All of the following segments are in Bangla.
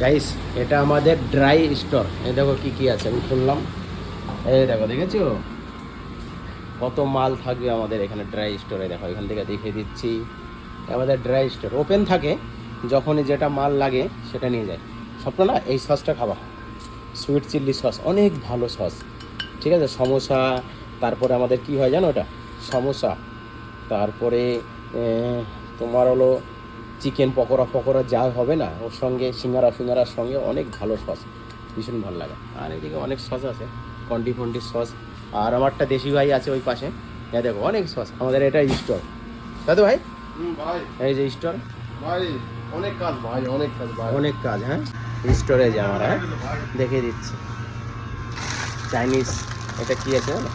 গাইস এটা আমাদের ড্রাই স্টোর। এই দেখো কি কি আছে, আমি খুললাম। এই দেখো, দেখেছো কত মাল থাকবে আমাদের এখানে ড্রাই স্টোরে। দেখো এখান থেকে দেখিয়ে দিচ্ছি, আমাদের ড্রাই স্টোর ওপেন থাকে, যখনই যেটা মাল লাগে সেটা নিয়ে যায়। স্বপ্ন না, এই সসটা খাবা, সুইট চিল্লি সস, অনেক ভালো সস, ঠিক আছে। সমোসা, তারপরে আমাদের কি হয় জানো, ওটা সমোসা, তারপরে তোমার হলো চিকেন পকোড়া ফকোড়া যা হবে না, ওর সঙ্গে সিঙ্গারা ফিঙ্গারার সঙ্গে অনেক ভালো সস, ভীষণ ভালো লাগে। আর এদিকে অনেক সস আছে, কন্টি ফন্টি সস। আর আমারটা দেশি ভাই আছে ওই পাশে, হ্যাঁ দেখো অনেক সস। আমাদের এটা স্টোর, তাই তো ভাই? ভাই এই যে স্টোর, ভাই অনেক কাজ ভাই, অনেক কাজ ভাই, অনেক কাজ। হ্যাঁ স্টোরে যে আমার, হ্যাঁ দেখিয়ে দিচ্ছি। চাইনিজ, এটা কি আছে জানো,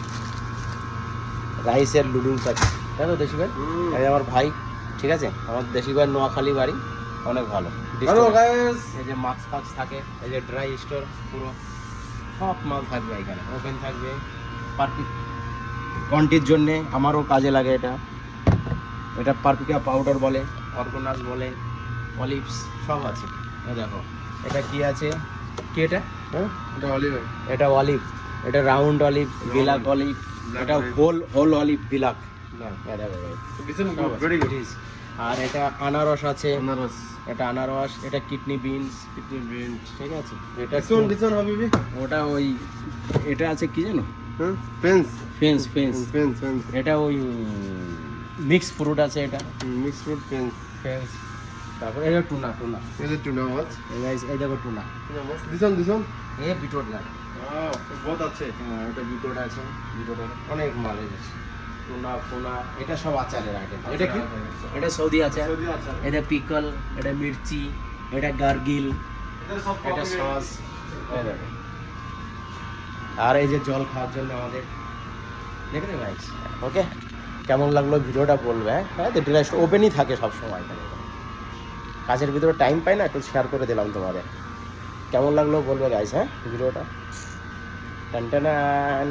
রাইসের নুডলস আছে, তাই তো দেশি ভাই? এই আমার ভাই, ঠিক আছে, আমার দেশি ভাই নোয়াখালী বাড়ি, অনেক ভালো। হ্যালো গাইস, এই যে মাস্ক ফাক্স থাকে, এই যে ড্রাই স্টোর, পুরো সব মাল থাকবে এখানে, ওপেন থাকবে পারফেক্ট কোয়ান্টিটির জন্যে। আমারও কাজে লাগে এটা। এটা পারপিকা পাউডার বলে, অর্গনাস বলে, অলিভস সব আছে। এই দেখো এটা কি আছে, কি এটা? হ্যাঁ এটা অলিভ, এটা অলিভ, এটা রাউন্ড অলিভ, বিলাক অলিভ, এটা হোল অলিভ বিলাক। এই দেখো ভাই, সব আছে। Very good. আর এটা আনারস আছে, আনারস, এটা আনারস, এটা কিডনি বিনস, কিডনি বিনস, ঠিক আছে। এটা দিছন দিছন হাবিবি, ওটা ওই, এটা আছে কি জানো, হ্যাঁ fence fence fence, fence fence, এটা ওই মিক্স ফ্রুট আছে, এটা মিক্স ফ্রুট ফেন্স, ফেন্স। তারপরে এটা টুনা, টুনা ये टूना वाच, এই guys, এই দেখো টুনা, दिसन दिसन, এই বিটর না, वाओ बहुत अच्छे, হ্যাঁ এটা বিটর আছে, বিটরের অনেক মাল আছে। টুনা ফোনা, এটা সব আচারের আইটেম। এটা কি? এটা সৌদি আচার, सऊदी अच्छा, এটা পিকল, এটা মির্চি, এটা গার্গিল, इधर सब এটা कॉफी সস। আর এই যে জল খাওয়ার জন্য আমাদের, দেখেন ভাই। ওকে, কেমন লাগলো ভিডিওটা বলবে। হ্যাঁ তো ডিলার ওপেনই থাকে সব সময় এখানে, কাজের ভিতরে টাইম পাই না, একটু শেয়ার করে দিলাম তোমাদের। কেমন লাগলো বলবে গাইস, হ্যাঁ ভিডিওটা। টান টান।